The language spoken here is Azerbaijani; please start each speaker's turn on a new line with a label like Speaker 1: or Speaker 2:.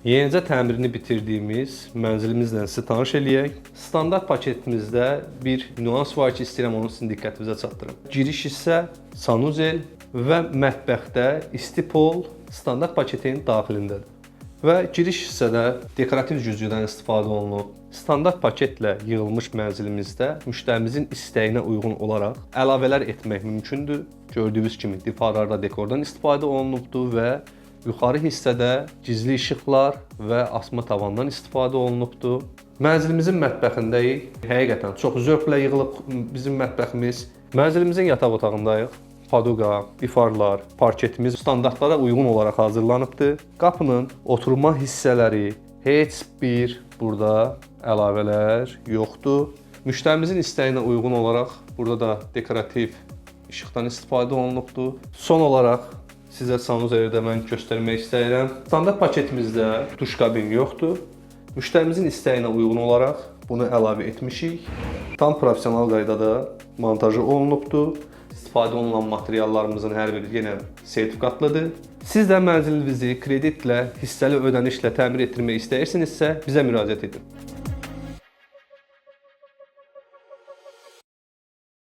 Speaker 1: Yenicə təmirini bitirdiyimiz mənzilimizlə sizi tanış eləyək. Standart paketimizdə bir nüans var ki, istəyirəm onu sizin diqqətinizə çatdırım. Giriş hissə sanuzel və mətbəxdə isti pol standart paketin daxilindədir. Və giriş hissədə dekorativ güzgüdən istifadə olunub. Standart paketlə yığılmış mənzilimizdə müştərimizin istəyinə uyğun olaraq əlavələr etmək mümkündür. Gördüyünüz kimi divarlarda dekordan istifadə olunubdur və yuxarı hissədə gizli işıqlar və asma tavandan istifadə olunubdur. Mənzilimizin mətbəxindəyik. Həqiqətən çox zövqlə yığılıb bizim mətbəximiz. Mənzilimizin yataq otağındayıq. Paduqa, divarlar, parketimiz standartlara uyğun olaraq hazırlanıbdır. Qapının oturma hissələri heç bir burada əlavələr yoxdur. Müştərimizin istəyinə uyğun olaraq burada da dekorativ işıqdan istifadə olunubdur. Son olaraq sizə sanuzeli mən göstərmək istəyirəm. Standart paketimizdə duş kabini yoxdur. Müştərimizin istəyinə uyğun olaraq bunu əlavə etmişik. Tam professional qaydada montajı olunubdur. İstifadə olunan materiallarımızın hər biri yenə sertifikatlıdır. Siz də mənzilinizi kreditlə, hissəli ödənişlə təmir etdirmək istəyirsinizsə bizə müraciət edin.